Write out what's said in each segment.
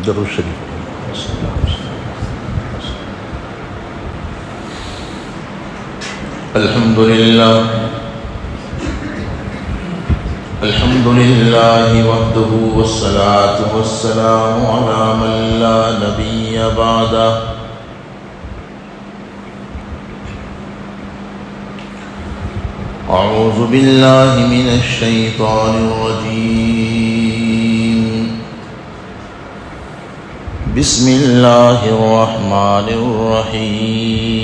درود شریف. الحمد لله وحده والصلاة والسلام على من لا نبي بعده. أعوذ بالله من الشيطان الرجيم. بسم الله الرحمن الرحيم.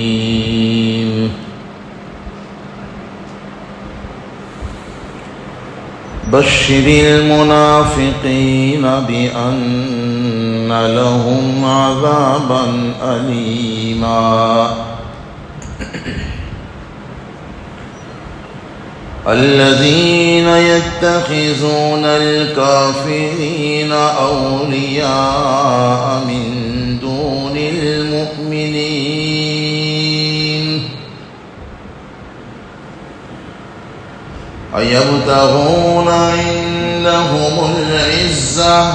بشر المنافقين بأن لهم عذابا أليما. الذين يتخذون الكافرين أولياء من دون المؤمنين أيبتغون عندهم العزة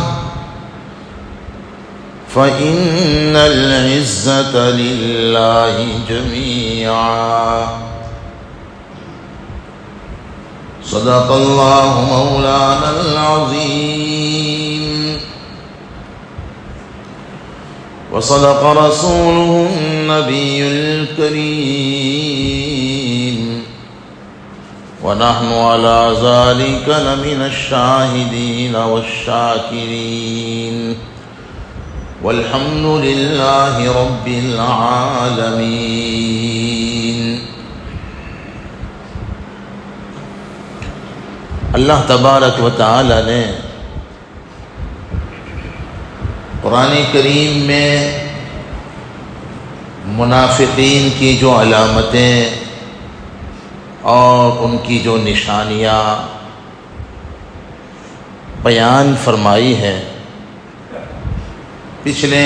فإن العزة لله جميعا. صدق الله مولانا العظيم وصدق رسوله النبي الكريم ونحن على ذلك لمن الشاهدين والشاكرين والحمد لله رب العالمين. اللہ تبارک و تعالی نے قرآن کریم میں منافقین کی جو علامتیں اور ان کی جو نشانیاں بیان فرمائی ہیں، پچھلے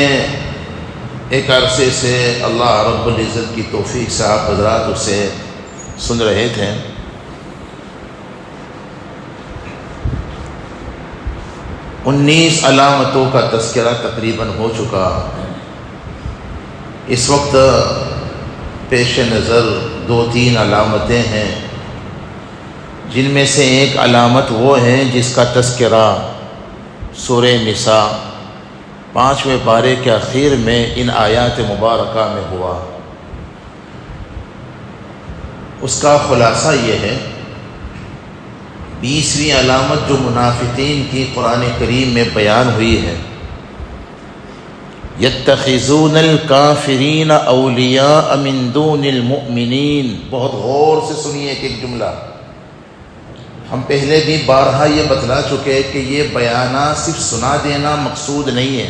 ایک عرصے سے اللہ رب العزت کی توفیق سے آپ حضرات اسے سن رہے تھے. 19 علامتوں کا تذکرہ تقریباً ہو چکا. اس وقت پیش نظر 2-3 علامتیں ہیں، جن میں سے ایک علامت وہ ہے جس کا تذکرہ سورہ نساء 5ویں پارے کے اخیر میں ان آیات مبارکہ میں ہوا. اس کا خلاصہ یہ ہے، 20ویں علامت جو منافقین کی قرآن کریم میں بیان ہوئی ہے، یتخذون الکافرین اولیاء من دون المؤمنین. بہت غور سے سنیے ایک جملہ. ہم پہلے بھی بارہا یہ بتلا چکے کہ یہ بیانات صرف سنا دینا مقصود نہیں ہے،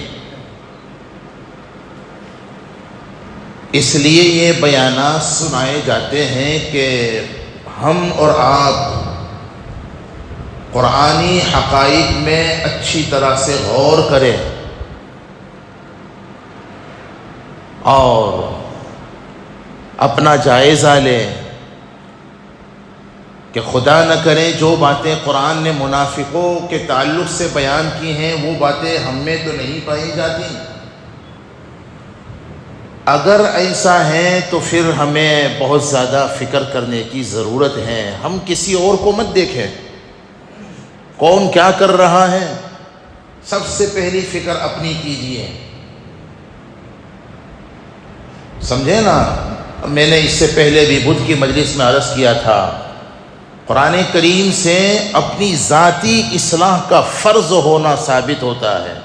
اس لیے یہ بیانات سنائے جاتے ہیں کہ ہم اور آپ قرآنی حقائق میں اچھی طرح سے غور کریں اور اپنا جائزہ لیں کہ خدا نہ کرے جو باتیں قرآن نے منافقوں کے تعلق سے بیان کی ہیں وہ باتیں ہم میں تو نہیں پائی جاتی. اگر ایسا ہے تو پھر ہمیں بہت زیادہ فکر کرنے کی ضرورت ہے. ہم کسی اور کو مت دیکھیں کون کیا کر رہا ہے، سب سے پہلی فکر اپنی کیجیے. سمجھے نا؟ میں نے اس سے پہلے بھی بدھ کی مجلس میں عرض کیا تھا، قرآن کریم سے اپنی ذاتی اصلاح کا فرض ہونا ثابت ہوتا ہے.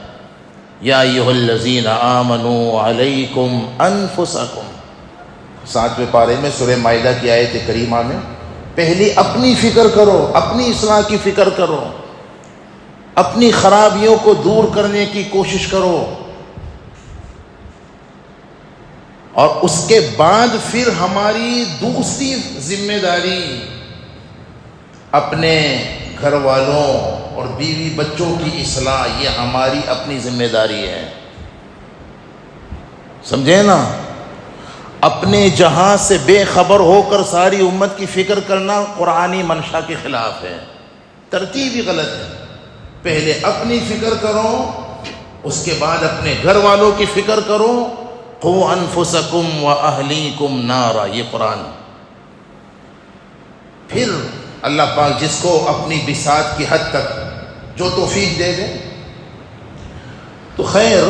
یا ایھا الذین آمنوا علیکم انفسکم، 7ویں پارے میں سورہ مائدہ کی آیت کریمہ میں پہلی اپنی فکر کرو، اپنی اصلاح کی فکر کرو، اپنی خرابیوں کو دور کرنے کی کوشش کرو، اور اس کے بعد پھر ہماری دوسری ذمہ داری اپنے گھر والوں اور بیوی بچوں کی اصلاح، یہ ہماری اپنی ذمہ داری ہے. سمجھے نا؟ اپنے جہاں سے بے خبر ہو کر ساری امت کی فکر کرنا قرآنی منشا کے خلاف ہے، ترتیب ہی غلط ہے. پہلے اپنی فکر کرو، اس کے بعد اپنے گھر والوں کی فکر کرو. قوا انفسکم واہلیکم نارا، یہ قرآن. پھر اللہ پاک جس کو اپنی بساط کی حد تک جو توفیق دے دے. تو خیر،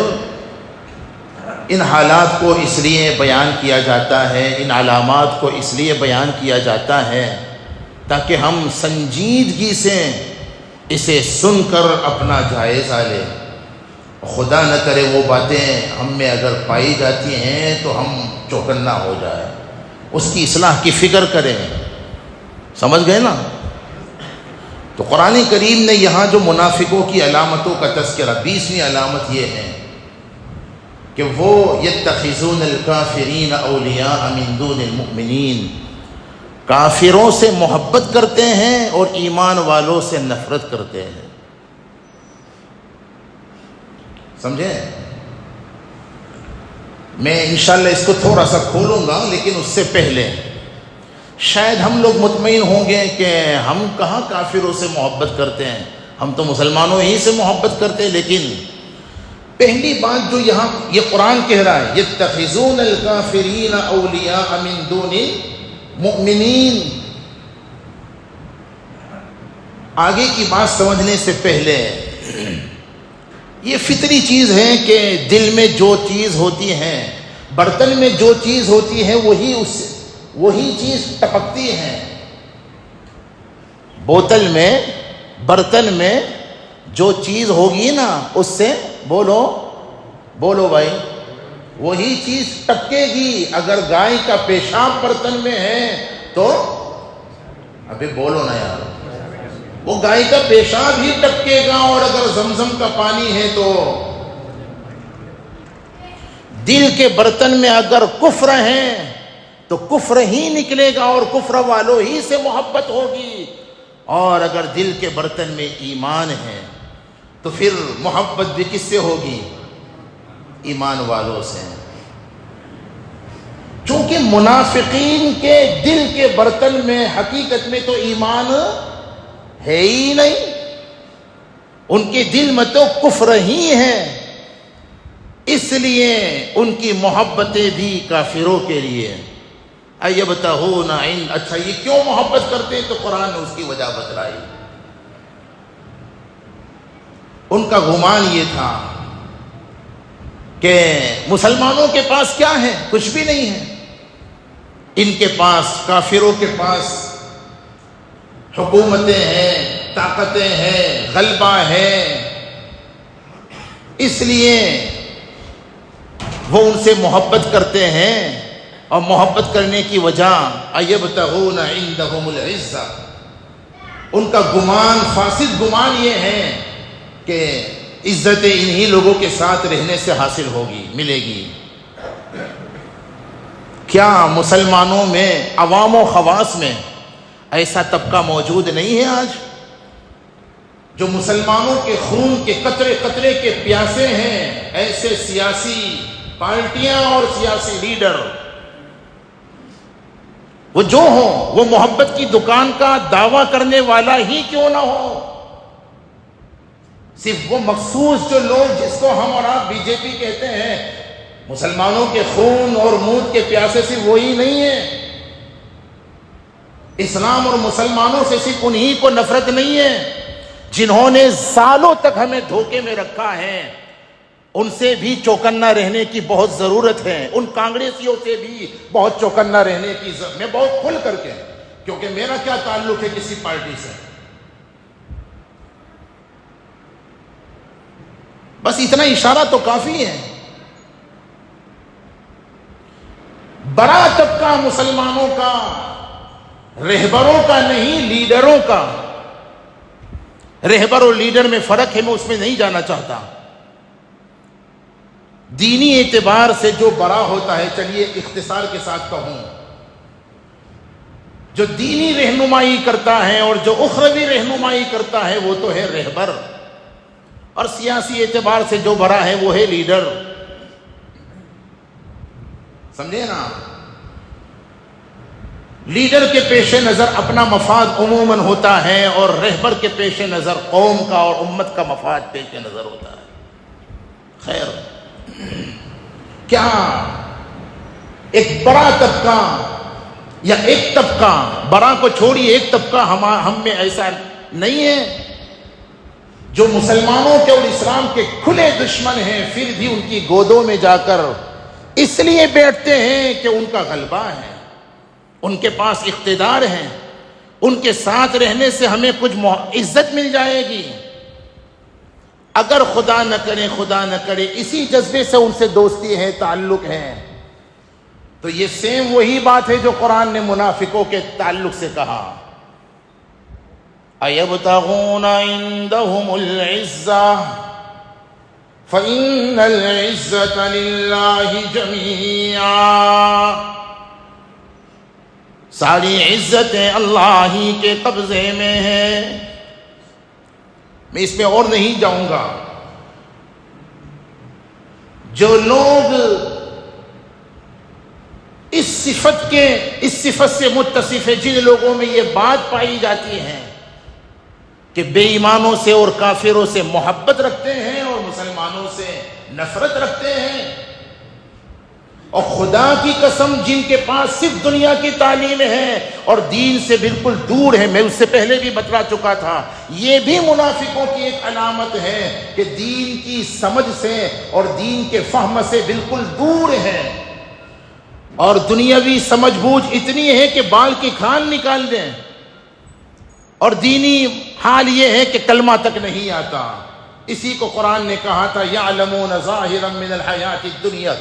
ان حالات کو اس لیے بیان کیا جاتا ہے، ان علامات کو اس لیے بیان کیا جاتا ہے تاکہ ہم سنجیدگی سے اسے سن کر اپنا جائزہ لیں. خدا نہ کرے وہ باتیں ہم میں اگر پائی جاتی ہیں تو ہم چوکنا ہو جائے، اس کی اصلاح کی فکر کریں. سمجھ گئے نا؟ تو قرآن کریم نے یہاں جو منافقوں کی علامتوں کا تذکرہ، 20ویں علامت یہ ہے کہ وہ یتخذون الکافرین اولیاء من دون المؤمنین، کافروں سے محبت کرتے ہیں اور ایمان والوں سے نفرت کرتے ہیں. سمجھیں؟ میں انشاءاللہ اس کو تھوڑا سا کھولوں گا، لیکن اس سے پہلے شاید ہم لوگ مطمئن ہوں گے کہ ہم کہاں کافروں سے محبت کرتے ہیں، ہم تو مسلمانوں ہی سے محبت کرتے ہیں. لیکن پہلی بات جو یہاں یہ قرآن کہہ رہا ہے، یتخذون الکافرین اولیاء من دون المؤمنین، آگے کی بات سمجھنے سے پہلے یہ فطری چیز ہے کہ دل میں جو چیز ہوتی ہے، برتن میں جو چیز ہوتی ہے وہی چیز ٹپکتی ہے. بوتل میں، برتن میں جو چیز ہوگی نا، اس سے بولو بھائی، وہی چیز ٹپکے گی. اگر گائے کا پیشاب برتن میں ہے تو ابھی بولو نا یار، وہ گائے کا پیشاب ہی ٹپکے گا. اور اگر زمزم کا پانی ہے تو دل کے برتن میں اگر کفر ہے تو کفر ہی نکلے گا اور کفر والوں ہی سے محبت ہوگی. اور اگر دل کے برتن میں ایمان ہے تو پھر محبت بھی کس سے ہوگی؟ ایمان والوں سے. چونکہ منافقین کے دل کے برتن میں حقیقت میں تو ایمان ہے ہی نہیں، ان کے دل میں تو کفر ہی ہے. اس لیے ان کی محبتیں بھی کافروں کے لیے. ایبتغون عند، اچھا یہ کیوں محبت کرتے ہیں؟ تو قرآن نے اس کی وجہ بتلائی. ان کا گمان یہ تھا کہ مسلمانوں کے پاس کیا ہے؟ کچھ بھی نہیں ہے. ان کے پاس، کافروں کے پاس حکومتیں ہیں، طاقتیں ہیں، غلبہ ہے. اس لیے وہ ان سے محبت کرتے ہیں. اور محبت کرنے کی وجہ ایبتغون عندهم العزہ، ان کا گمان، فاسد گمان یہ ہے کہ عزت انہی لوگوں کے ساتھ رہنے سے حاصل ہوگی، ملے گی. کیا مسلمانوں میں، عوام و خواص میں ایسا طبقہ موجود نہیں ہے آج جو مسلمانوں کے خون کے قطرے قطرے کے پیاسے ہیں؟ ایسے سیاسی پارٹیاں اور سیاسی لیڈر وہ جو ہوں، وہ محبت کی دکان کا دعویٰ کرنے والا ہی کیوں نہ ہو، صرف وہ مخصوص جو لوگ جس کو ہم اور آپ بی جے پی کہتے ہیں، مسلمانوں کے خون اور مود کے پیاسے صرف وہی نہیں ہے. اسلام اور مسلمانوں سے صرف انہی کو نفرت نہیں ہے جنہوں نے سالوں تک ہمیں دھوکے میں رکھا ہے. ان سے بھی چوکنا رہنے کی بہت ضرورت ہے. ان کانگریسیوں سے بھی بہت چوکنا رہنے کی ضرورت. میں بہت کھل کر کے، کیونکہ میرا کیا تعلق ہے کسی پارٹی سے، بس اتنا اشارہ تو کافی ہے. بڑا طبقہ مسلمانوں کا، رہبروں کا نہیں، لیڈروں کا. رہبر اور لیڈر میں فرق ہے، میں اس میں نہیں جانا چاہتا. دینی اعتبار سے جو بڑا ہوتا ہے، چلیے اختصار کے ساتھ کہوں، جو دینی رہنمائی کرتا ہے اور جو اخروی رہنمائی کرتا ہے وہ تو ہے رہبر. اور سیاسی اعتبار سے جو بڑا ہے وہ ہے لیڈر. سمجھے نا؟ لیڈر کے پیش نظر اپنا مفاد عموماً ہوتا ہے اور رہبر کے پیش نظر قوم کا اور امت کا مفاد پیش نظر ہوتا ہے. خیر، کیا ایک بڑا طبقہ یا ایک طبقہ، بڑا کو چھوڑیے، ایک طبقہ ہم میں ایسا نہیں ہے جو مسلمانوں کے اور اسلام کے کھلے دشمن ہیں، پھر بھی ان کی گودوں میں جا کر اس لیے بیٹھتے ہیں کہ ان کا غلبہ ہے، ان کے پاس اقتدار ہے، ان کے ساتھ رہنے سے ہمیں کچھ عزت مل جائے گی؟ اگر خدا نہ کرے اسی جذبے سے ان سے دوستی ہے، تعلق ہے، تو یہ سیم وہی بات ہے جو قرآن نے منافقوں کے تعلق سے کہا، اَيَبْتَغُونَ عِندَهُمُ الْعِزَّةَ فَإِنَّ الْعِزَّةَ لِلَّهِ جَمِيعًا، ساری عزتیں اللہ ہی کے قبضے میں ہیں۔ میں اس میں اور نہیں جاؤں گا۔ جو لوگ اس صفت سے متصف ہے، جن لوگوں میں یہ بات پائی جاتی ہے کہ بے ایمانوں سے اور کافروں سے محبت رکھتے ہیں اور مسلمانوں سے نفرت رکھتے ہیں، اور خدا کی قسم جن کے پاس صرف دنیا کی تعلیم ہے اور دین سے بالکل دور ہے، میں اس سے پہلے بھی بتلا چکا تھا، یہ بھی منافقوں کی ایک علامت ہے کہ دین کی سمجھ سے اور دین کے فہم سے بالکل دور ہے، اور دنیاوی سمجھ بوجھ اتنی ہے کہ بال کی کھال نکال دیں، اور دینی حال یہ ہے کہ کلمہ تک نہیں آتا۔ اسی کو قرآن نے کہا تھا یعلمون ظاہرا من الحیات الدنیا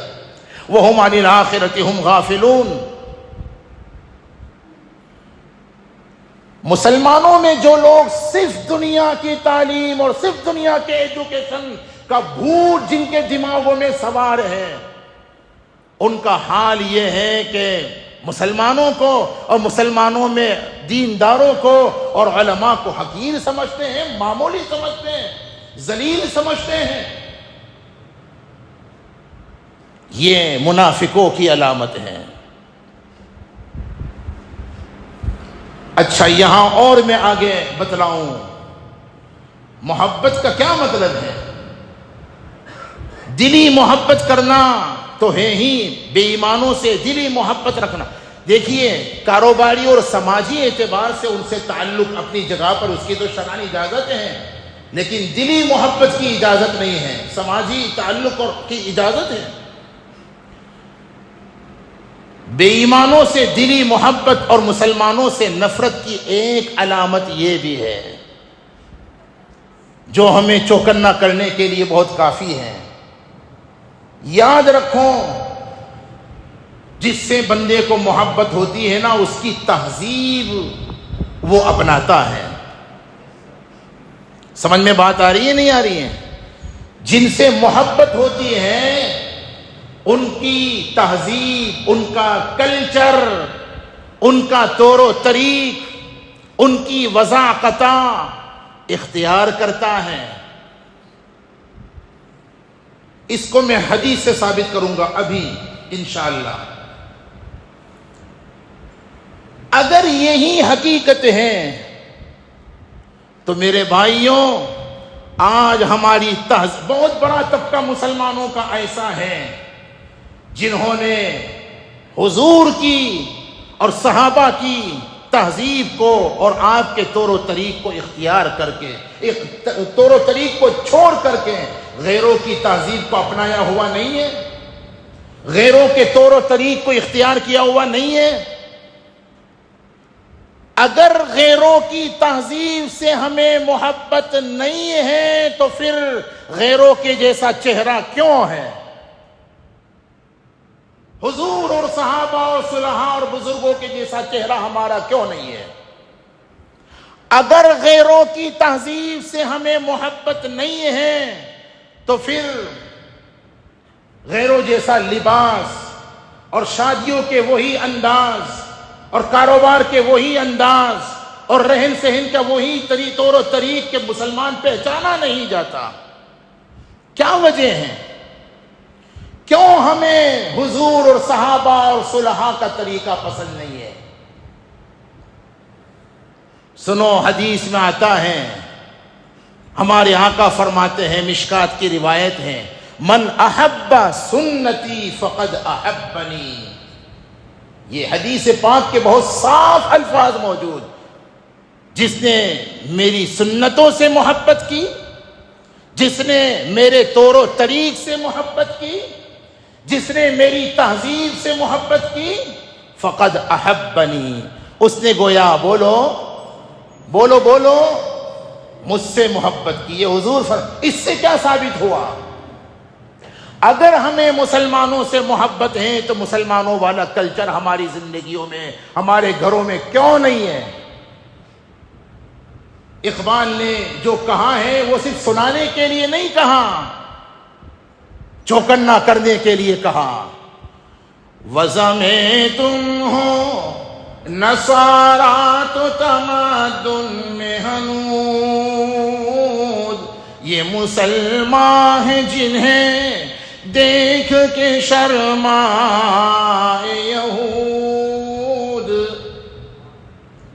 وہم عن الآخرۃ ہم غافلون۔ مسلمانوں میں جو لوگ صرف دنیا کی تعلیم اور صرف دنیا کے ایجوکیشن کا بھوت جن کے دماغوں میں سوار ہے، ان کا حال یہ ہے کہ مسلمانوں کو اور مسلمانوں میں دینداروں کو اور علماء کو حقیر سمجھتے ہیں، معمولی سمجھتے ہیں، ذلیل سمجھتے ہیں۔ یہ منافقوں کی علامت ہے۔ اچھا، یہاں اور میں آگے بتلاؤں، محبت کا کیا مطلب ہے؟ دلی محبت کرنا تو ہے ہی، بے ایمانوں سے دلی محبت رکھنا۔ دیکھیے، کاروباری اور سماجی اعتبار سے ان سے تعلق اپنی جگہ پر، اس کی تو شرعی اجازت ہے، لیکن دلی محبت کی اجازت نہیں ہے، سماجی تعلق کی اجازت ہے۔ بے ایمانوں سے دلی محبت اور مسلمانوں سے نفرت کی ایک علامت یہ بھی ہے جو ہمیں چوکنا کرنے کے لیے بہت کافی ہے۔ یاد رکھو، جس سے بندے کو محبت ہوتی ہے نا، اس کی تہذیب وہ اپناتا ہے۔ سمجھ میں بات آ رہی ہے نہیں آ رہی ہے؟ جن سے محبت ہوتی ہے ان کی تہذیب، ان کا کلچر، ان کا طور و طریق، ان کی وضاقتہ اختیار کرتا ہے۔ اس کو میں حدیث سے ثابت کروں گا ابھی انشاءاللہ۔ اگر یہی حقیقت ہے تو میرے بھائیوں، آج ہماری بہت بڑا طبقہ مسلمانوں کا ایسا ہے جنہوں نے حضور کی اور صحابہ کی تہذیب کو اور آپ کے طور و طریق کو اختیار کر کے، طور و طریق کو چھوڑ کر کے غیروں کی تہذیب کو اپنایا ہوا نہیں ہے، غیروں کے طور و طریق کو اختیار کیا ہوا نہیں ہے۔ اگر غیروں کی تہذیب سے ہمیں محبت نہیں ہے تو پھر غیروں کے جیسا چہرہ کیوں ہے؟ حضور اور صحابہ اور صلحاء اور بزرگوں کے جیسا چہرہ ہمارا کیوں نہیں ہے؟ اگر غیروں کی تہذیب سے ہمیں محبت نہیں ہے تو پھر غیروں جیسا لباس اور شادیوں کے وہی انداز اور کاروبار کے وہی انداز اور رہن سہن کا وہی طور و طریق کے مسلمان پہچانا نہیں جاتا۔ کیا وجہ ہے؟ کیوں ہمیں حضور اور صحابہ اور صلحاء کا طریقہ پسند نہیں ہے؟ سنو، حدیث میں آتا ہے، ہمارے آقا فرماتے ہیں، مشکات کی روایت ہے، من احب سنتی فقد احبنی. یہ حدیث پاک کے بہت صاف الفاظ موجود. جس نے میری سنتوں سے محبت کی، جس نے میرے طور و طریق سے محبت کی، جس نے میری تہذیب سے محبت کی، فقد احبنی، اس نے گویا بولو بولو بولو مجھ سے محبت کی. یہ حضور اس سے کیا ثابت ہوا؟ اگر ہمیں مسلمانوں سے محبت ہے تو مسلمانوں والا کلچر ہماری زندگیوں میں، ہمارے گھروں میں کیوں نہیں ہے؟ اقبال نے جو کہا ہے وہ صرف سنانے کے لیے نہیں کہا، چوکنا کرنے کے لیے کہا. وضع میں تم ہو نصارا تو تمدن میں ہنوز، یہ مسلمان ہیں جنہیں دیکھ کے شرمائے یہود.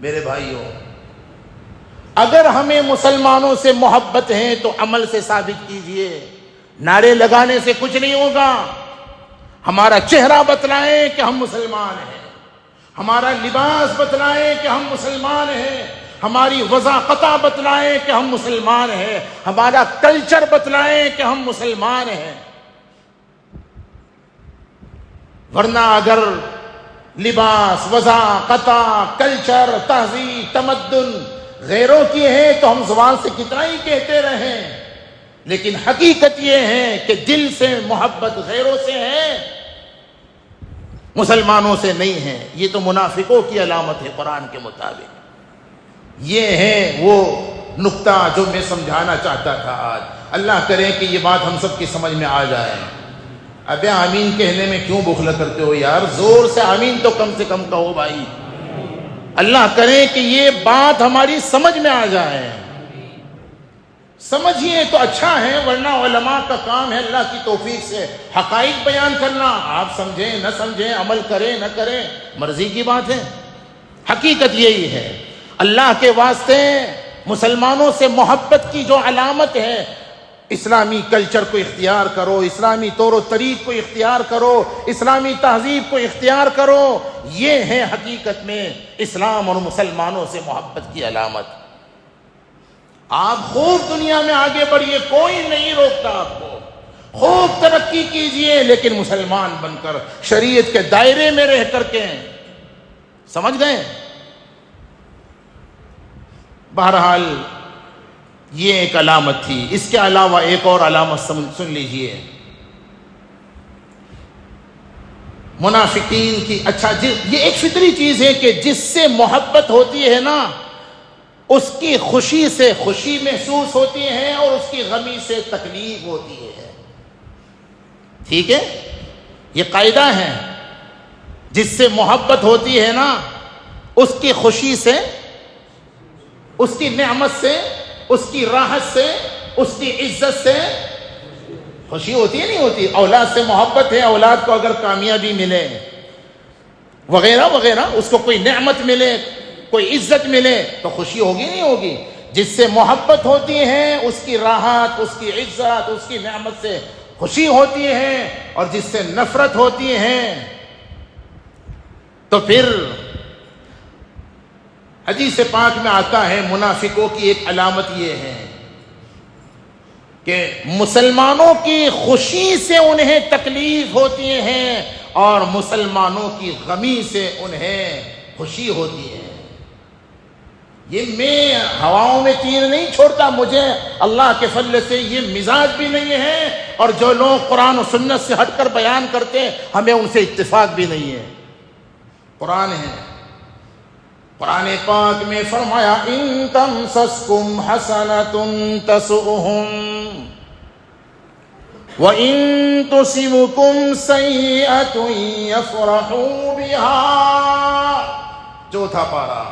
میرے بھائیوں، اگر ہمیں مسلمانوں سے محبت ہے تو عمل سے ثابت کیجئے. نعرے لگانے سے کچھ نہیں ہوگا. ہمارا چہرہ بتلائیں کہ ہم مسلمان ہیں، ہمارا لباس بتلائیں کہ ہم مسلمان ہیں، ہماری وضاقتہ بتلائیں کہ ہم مسلمان ہیں، ہمارا کلچر بتلائیں کہ ہم مسلمان ہیں. ورنہ اگر لباس، وضاقتہ، کلچر، تہذیب، تمدن غیروں کی ہے تو ہم زبان سے کتنا ہی کہتے رہیں، لیکن حقیقت یہ ہے کہ دل سے محبت غیروں سے ہے، مسلمانوں سے نہیں ہے. یہ تو منافقوں کی علامت ہے قرآن کے مطابق. یہ ہے وہ نقطہ جو میں سمجھانا چاہتا تھا آج. اللہ کرے کہ یہ بات ہم سب کی سمجھ میں آ جائے. ابے آمین کہنے میں کیوں بخل کرتے ہو یار؟ زور سے آمین تو کم سے کم کہو بھائی. اللہ کرے کہ یہ بات ہماری سمجھ میں آ جائے. سمجھیے تو اچھا ہے، ورنہ علماء کا کام ہے اللہ کی توفیق سے حقائق بیان کرنا. آپ سمجھیں نہ سمجھیں، عمل کریں نہ کریں، مرضی کی بات ہے. حقیقت یہی ہے. اللہ کے واسطے مسلمانوں سے محبت کی جو علامت ہے، اسلامی کلچر کو اختیار کرو، اسلامی طور و طریق کو اختیار کرو، اسلامی تہذیب کو اختیار کرو. یہ ہے حقیقت میں اسلام اور مسلمانوں سے محبت کی علامت. آپ خوب دنیا میں آگے بڑھیے، کوئی نہیں روکتا آپ کو. خوب ترقی کیجئے، لیکن مسلمان بن کر، شریعت کے دائرے میں رہ کر کے. سمجھ گئے؟ بہرحال یہ ایک علامت تھی. اس کے علاوہ ایک اور علامت سن لیجئے منافقین کی. اچھا یہ ایک فطری چیز ہے کہ جس سے محبت ہوتی ہے نا، اس کی خوشی سے خوشی محسوس ہوتی ہے اور اس کی غمی سے تکلیف ہوتی ہے. ٹھیک ہے؟ یہ قاعدہ ہے. جس سے محبت ہوتی ہے نا، اس کی خوشی سے، اس کی نعمت سے، اس کی راحت سے، اس کی عزت سے خوشی ہوتی ہے. نہیں ہوتی؟ اولاد سے محبت ہے، اولاد کو اگر کامیابی ملے وغیرہ وغیرہ، اس کو کوئی نعمت ملے، کوئی عزت ملے تو خوشی ہوگی نہیں ہوگی؟ جس سے محبت ہوتی ہے اس کی راحت، اس کی عزت، اس کی نعمت سے خوشی ہوتی ہے. اور جس سے نفرت ہوتی ہے تو پھر حدیث پاک میں آتا ہے منافقوں کی ایک علامت یہ ہے کہ مسلمانوں کی خوشی سے انہیں تکلیف ہوتی ہے اور مسلمانوں کی غمی سے انہیں خوشی ہوتی ہے. یہ میں ہواؤں میں تیر نہیں چھوڑتا، مجھے اللہ کے فضل سے یہ مزاج بھی نہیں ہے، اور جو لوگ قرآن و سنت سے ہٹ کر بیان کرتے ہیں ہمیں ان سے اتفاق بھی نہیں ہے. قرآن ہے، قرآن پاک میں فرمایا ان تمسسکم حسنۃ تسؤہم وَإِن تُصِبْكُمْ سَيِّئَةٌ يَفْرَحُوا بِهَا. چوتھا پارا،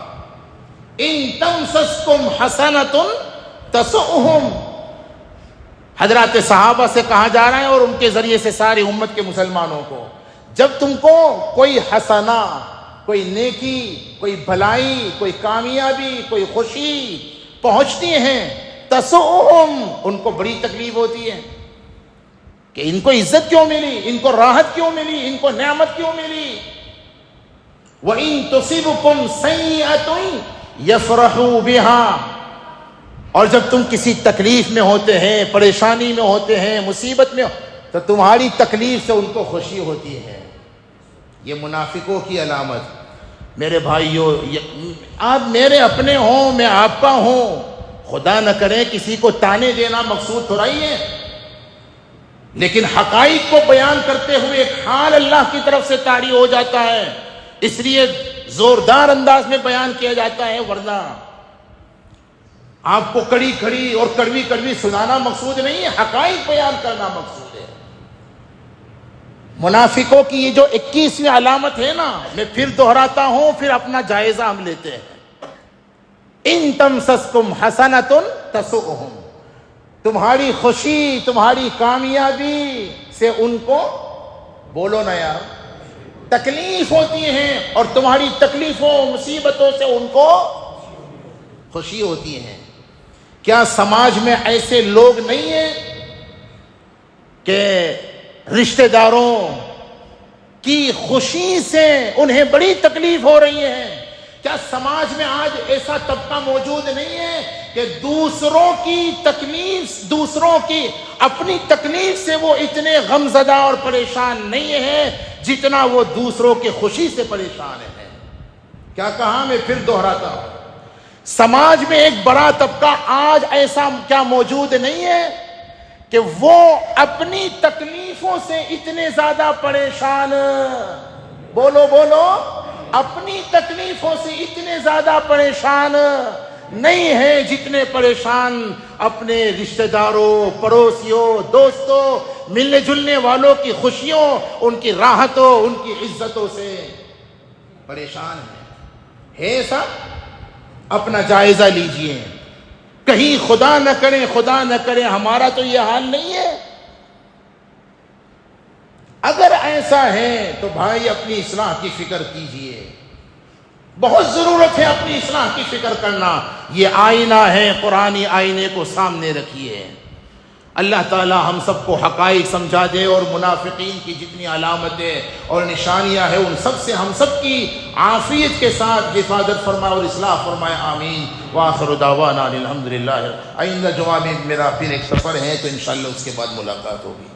ان تمسسکم حسنۃ تسؤہم. حضرات صحابہ سے کہا جا رہا ہے اور ان کے ذریعے سے ساری امت کے مسلمانوں کو، جب تم کو کوئی حسنہ، کوئی نیکی، کوئی بھلائی، کوئی کامیابی، کوئی خوشی پہنچتی ہیں، تسؤہم، ان کو بڑی تکلیف ہوتی ہے. کہ ان کو عزت کیوں ملی، ان کو راحت کیوں ملی، ان کو نعمت کیوں ملی. وَإِن تُصِبْكُمْ سَيِّئَةٌ يَفْرَحُوا بِهَا، اور جب تم کسی تکلیف میں ہوتے ہیں، پریشانی میں ہوتے ہیں، مصیبت میں تو تمہاری تکلیف سے ان کو خوشی ہوتی ہے. یہ منافقوں کی علامت. میرے بھائیو، آپ میرے اپنے ہوں، میں آپ کا ہوں، خدا نہ کرے کسی کو تانے دینا مقصود تھوڑا ہی ہے، لیکن حقائق کو بیان کرتے ہوئے ایک حال اللہ کی طرف سے طاری ہو جاتا ہے، اس لیے زوردار انداز میں بیان کیا جاتا ہے. ورنہ آپ کو کڑی کھڑی اور کڑوی کڑوی سنانا مقصود نہیں ہے، حقائق بیان کرنا مقصود ہے. منافقوں کی یہ جو 21ویں علامت ہے نا، میں پھر دہراتا ہوں، پھر اپنا جائزہ ہم لیتے ہیں. ان تمسسکم حسنۃ تسؤہم، تمہاری خوشی، تمہاری کامیابی سے ان کو بولو نا یار تکلیف ہوتی ہیں، اور تمہاری تکلیفوں مصیبتوں سے ان کو خوشی ہوتی ہیں. کیا سماج میں ایسے لوگ نہیں ہیں کہ رشتہ داروں کی خوشی سے انہیں بڑی تکلیف ہو رہی ہے؟ کیا سماج میں آج ایسا طبقہ موجود نہیں ہے کہ دوسروں کی تکلیف، دوسروں کی اپنی تکلیف سے وہ اتنے غمزدہ اور پریشان نہیں ہیں جتنا وہ دوسروں کی خوشی سے پریشان ہیں؟ کیا کہا؟ میں پھر دہراتا ہوں، سماج میں ایک بڑا طبقہ آج ایسا کیا موجود نہیں ہے کہ وہ اپنی تکلیفوں سے اتنے زیادہ پریشان، بولو بولو، اپنی تکلیفوں سے اتنے زیادہ پریشان نہیں ہے جتنے پریشان اپنے رشتہ داروں، پڑوسیوں، دوستوں، ملنے جلنے والوں کی خوشیوں، ان کی راحتوں، ان کی عزتوں سے پریشان ہیں. ہے ایسا؟ اپنا جائزہ لیجئے. کہیں خدا نہ کرے ہمارا تو یہ حال نہیں ہے. اگر ایسا ہے تو بھائی اپنی اصلاح کی فکر کیجئے. بہت ضرورت ہے اپنی اصلاح کی فکر کرنا. یہ آئینہ ہے، قرآنی آئینے کو سامنے رکھیے. اللہ تعالی ہم سب کو حقائق سمجھا دے، اور منافقین کی جتنی علامتیں اور نشانیاں ہیں ان سب سے ہم سب کی عافیت کے ساتھ حفاظت فرمائے اور اصلاح فرمائے. آمین. وآخر دعوانا الحمدللہ. آئندہ جمعہ میں میرا پھر ایک سفر ہے تو انشاءاللہ اس کے بعد ملاقات ہوگی.